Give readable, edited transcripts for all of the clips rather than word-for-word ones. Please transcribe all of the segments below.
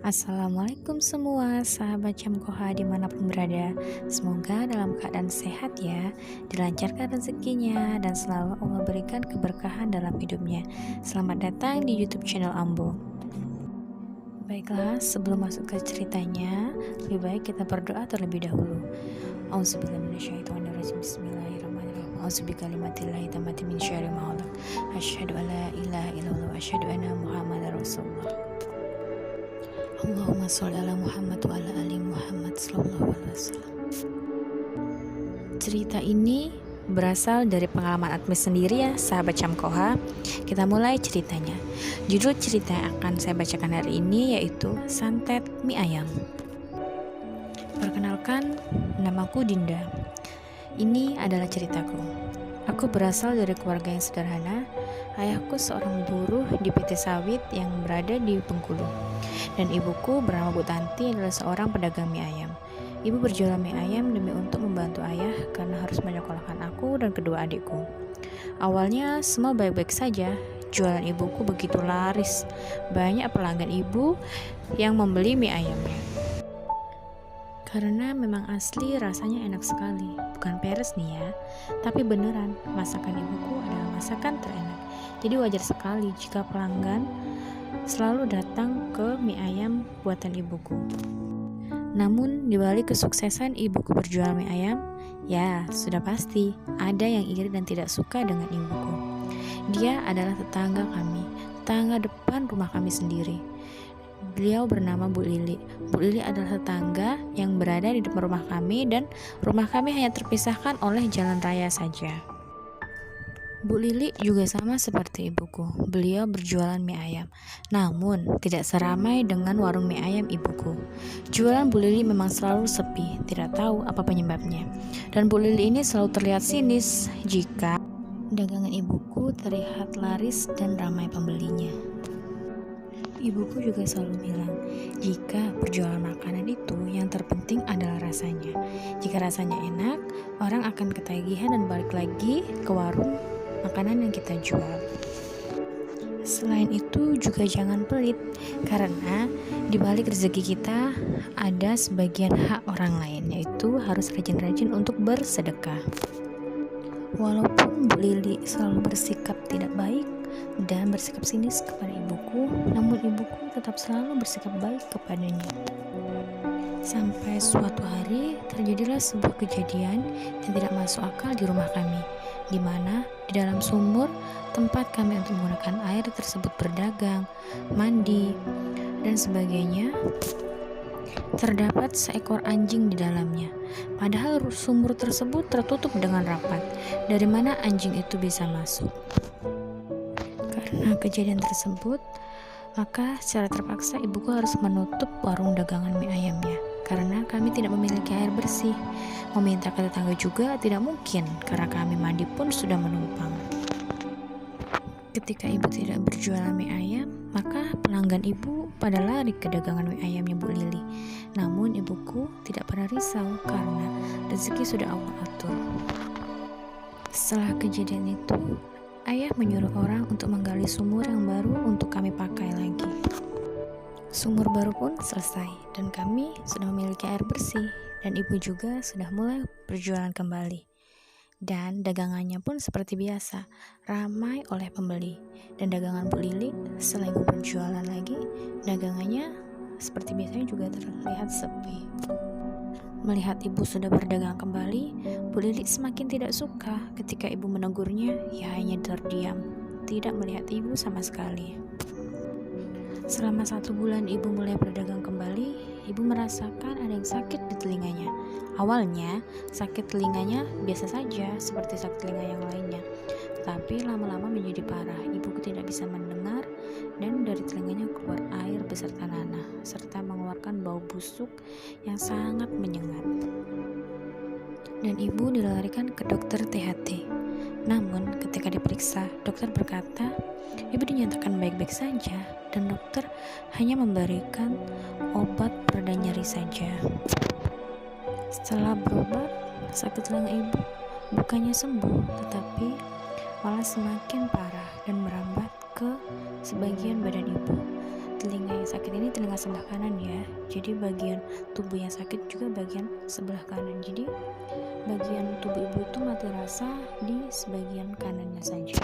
Assalamualaikum semua sahabat Jamkoha dimanapun berada. Semoga dalam keadaan sehat ya, dilancarkan rezekinya dan selalu Allah berikan keberkahan dalam hidupnya. Selamat datang di YouTube channel Ambo. Baiklah, sebelum masuk ke ceritanya, lebih baik kita berdoa terlebih dahulu. Auzubillahiminasyaitonirrajim. Bismillahirrahmanirrahim. Auzubikalimatillahit tammati min syarri ma khalaq. Asyhadu an la ilaha illallah wa asyhadu anna Muhammadar Rasulullah. Allahumma sholli ala Muhammad wa ala ali Muhammad sallallahu alaihi wasallam. Cerita ini berasal dari pengalaman Admis sendiri ya, sahabat Jamkoha. Kita mulai ceritanya. Judul cerita yang akan saya bacakan hari ini yaitu Santet Mie Ayam. Perkenalkan, namaku Dinda. Ini adalah ceritaku. Aku berasal dari keluarga yang sederhana. Ayahku seorang buruh di PT Sawit yang berada di Bengkulu. Dan ibuku bernama Bu Tanti adalah seorang pedagang mie ayam. Ibu berjualan mie ayam demi untuk membantu ayah karena harus menyekolahkan aku dan kedua adikku. Awalnya semua baik-baik saja. Jualan ibuku begitu laris. Banyak pelanggan ibu yang membeli mie ayamnya. Karena memang asli rasanya enak sekali. Bukan peres nih ya, tapi beneran masakan ibuku adalah masakan terenak. Jadi wajar sekali jika pelanggan selalu datang ke mie ayam buatan ibuku. Namun di balik kesuksesan ibuku berjual mie ayam, ya sudah pasti ada yang iri dan tidak suka dengan ibuku. Dia adalah tetangga kami, tetangga depan rumah kami sendiri. Beliau bernama Bu Lili. Bu Lili adalah tetangga yang berada di depan rumah kami dan rumah kami hanya terpisahkan oleh jalan raya saja. Bu Lili juga sama seperti ibuku. Beliau berjualan mie ayam. Namun tidak seramai dengan warung mie ayam ibuku. Jualan Bu Lili memang selalu sepi, tidak tahu apa penyebabnya. Dan Bu Lili ini selalu terlihat sinis jika dagangan ibuku terlihat laris dan ramai pembelinya. Ibuku juga selalu bilang, jika berjualan makanan itu yang terpenting adalah rasanya. Jika rasanya enak, orang akan ketagihan dan balik lagi ke warung makanan yang kita jual. Selain itu juga jangan pelit, karena di balik rezeki kita ada sebagian hak orang lain, yaitu harus rajin-rajin untuk bersedekah. Walaupun Bu Lili selalu bersikap tidak baik dan bersikap sinis kepada ibuku, namun ibuku tetap selalu bersikap baik kepadanya. Sampai suatu hari terjadilah sebuah kejadian yang tidak masuk akal di rumah kami, di mana di dalam sumur tempat kami untuk menggunakan air tersebut berdagang, mandi, dan sebagainya, terdapat seekor anjing di dalamnya. Padahal sumur tersebut tertutup dengan rapat. Dari mana anjing itu bisa masuk? Karena kejadian tersebut, maka secara terpaksa ibuku harus menutup warung dagangan mie ayamnya. Karena kami tidak memiliki air bersih. Meminta ke tetangga juga tidak mungkin, karena kami mandi pun sudah menumpang. Ketika ibu tidak berjualan mie ayam, maka pelanggan ibu pada lari ke dagangan mie ayamnya Bu Lili. Namun ibuku tidak pernah risau karena rezeki sudah Allah atur. Setelah kejadian itu, ayah menyuruh orang untuk menggali sumur yang baru untuk kami pakai lagi. Sumur baru pun selesai dan kami sudah memiliki air bersih dan ibu juga sudah mulai berjualan kembali. Dan dagangannya pun seperti biasa, ramai oleh pembeli. Dan dagangan Bu Lili setelah ibu berjualan lagi, dagangannya seperti biasanya juga terlihat sepi. Melihat ibu sudah berdagang kembali, Bu Lili semakin tidak suka. Ketika ibu menegurnya, ia hanya terdiam, tidak melihat ibu sama sekali. Selama 1 bulan ibu mulai berdagang kembali, ibu merasakan ada yang sakit di telinganya. Awalnya, sakit telinganya biasa saja seperti sakit telinga yang lainnya. Tapi lama-lama menjadi parah. Ibuku tidak bisa mendengar dan dari telinganya keluar air beserta nanah, serta mengeluarkan bau busuk yang sangat menyengat. Dan ibu dilarikan ke dokter THT. Namun ketika diperiksa, dokter berkata, ibu dinyatakan baik-baik saja dan dokter hanya memberikan obat pereda nyeri saja. Setelah berobat, sakit telinga ibu bukannya sembuh, tetapi malah semakin parah dan merambat ke sebagian badan ibu. telinga yang sakit ini telinga sebelah kanan ya. Jadi bagian tubuh yang sakit juga bagian sebelah kanan. Jadi bagian tubuh ibu itu mati rasa di sebagian kanannya saja.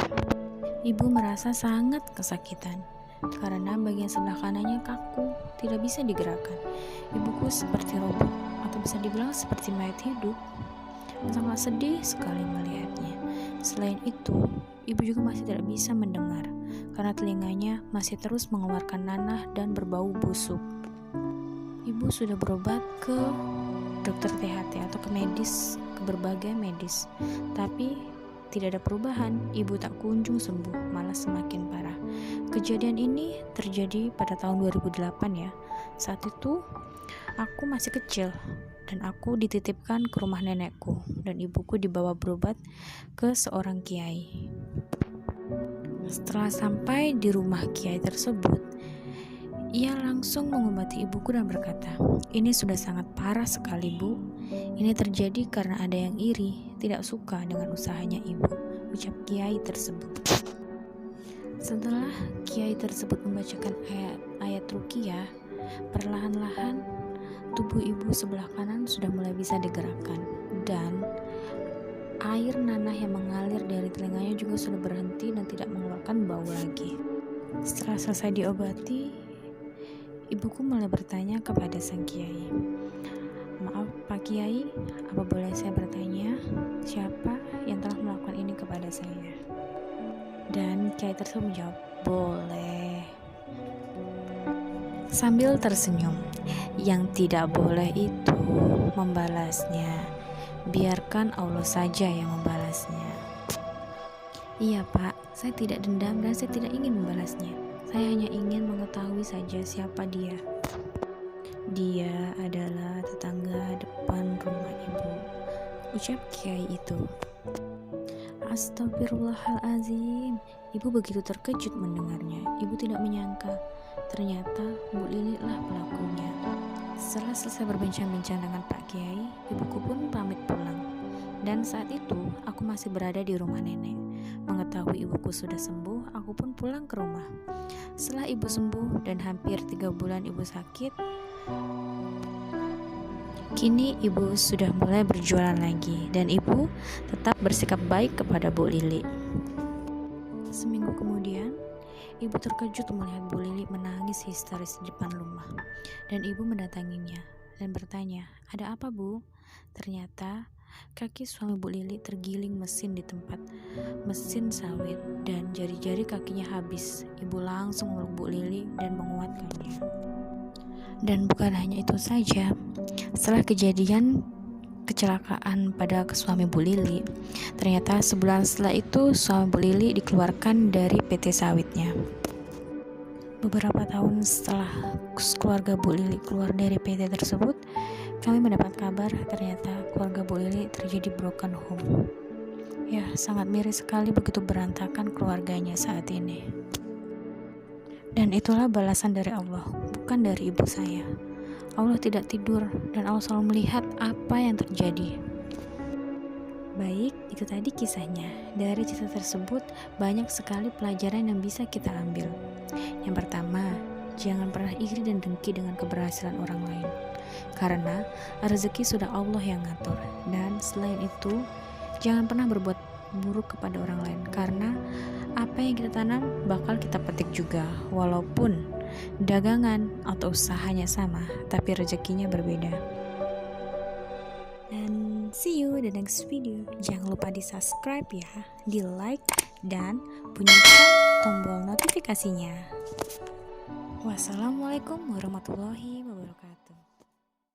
Ibu merasa sangat kesakitan karena bagian sebelah kanannya kaku, tidak bisa digerakkan. Ibuku seperti robot atau bisa dibilang seperti mayat hidup. Sangat sedih sekali melihatnya. Selain itu, ibu juga masih tidak bisa mendengar karena telinganya masih terus mengeluarkan nanah dan berbau busuk. Ibu sudah berobat ke dokter THT atau ke berbagai medis, tapi tidak ada perubahan. Ibu tak kunjung sembuh, malah semakin parah. Kejadian ini terjadi pada tahun 2008 ya. Saat itu aku masih kecil dan aku dititipkan ke rumah nenekku dan ibuku dibawa berobat ke seorang kiai. Setelah sampai di rumah kiai tersebut, ia langsung mengobati ibuku dan berkata, "Ini sudah sangat parah sekali, Bu. Ini terjadi karena ada yang iri, tidak suka dengan usahanya ibu," ucap kiai tersebut. Setelah kiai tersebut membacakan ayat ruqyah, perlahan-lahan tubuh ibu sebelah kanan sudah mulai bisa digerakkan dan air nanah yang mengalir dari telinganya juga sudah berhenti dan tidak mengeluarkan bau lagi. Setelah selesai diobati, ibuku mulai bertanya kepada sang kiai, "Maaf Pak Kiai, apa boleh saya bertanya siapa yang telah melakukan ini kepada saya?" Dan kiai tersebut menjawab, "Boleh." Sambil tersenyum, "Yang tidak boleh itu membalasnya. Biarkan Allah saja yang membalasnya." "Iya Pak, saya tidak dendam dan saya tidak ingin membalasnya. Saya hanya ingin mengetahui saja siapa dia." "Dia adalah tetangga depan rumah ibu," ucap kiai itu. Astagfirullahalazim. Ibu begitu terkejut mendengarnya. Ibu tidak menyangka ternyata Bu Lili lah pelakunya. Setelah selesai berbincang-bincang dengan Pak Kiai, ibuku pun pamit pulang. Dan saat itu aku masih berada di rumah nenek. Mengetahui ibuku sudah sembuh, aku pun pulang ke rumah. Setelah ibu sembuh dan hampir 3 bulan ibu sakit, kini ibu sudah mulai berjualan lagi dan ibu tetap bersikap baik kepada Bu Lili. Seminggu kemudian, ibu terkejut melihat Bu Lili menangis histeris di depan rumah dan ibu mendatanginya dan bertanya, "Ada apa Bu?" Ternyata kaki suami Bu Lili tergiling mesin di tempat mesin sawit dan jari-jari kakinya habis. Ibu langsung meluk Bu Lili dan menguatkannya. Dan bukan hanya itu saja, setelah kejadian kecelakaan pada suami Bu Lili, ternyata sebulan setelah itu suami Bu Lili dikeluarkan dari PT sawitnya. Beberapa tahun setelah keluarga Bu Lili keluar dari PT tersebut, kami mendapat kabar ternyata keluarga Bu Lili terjadi broken home. Ya, sangat miris sekali begitu berantakan keluarganya saat ini. Dan itulah balasan dari Allah, bukan dari ibu saya. Allah tidak tidur dan Allah selalu melihat apa yang terjadi. Baik, itu tadi kisahnya. Dari cerita tersebut banyak sekali pelajaran yang bisa kita ambil. Yang pertama, jangan pernah iri dan dengki dengan keberhasilan orang lain, karena rezeki sudah Allah yang ngatur. Dan selain itu, jangan pernah berbuat buruk kepada orang lain, karena apa yang kita tanam bakal kita petik juga. Walaupun dagangan atau usahanya sama, tapi rezekinya berbeda. Dan see you in the next video. Jangan lupa di subscribe ya, di like, dan bunyikan tombol notifikasinya. Wassalamualaikum warahmatullahi wabarakatuh.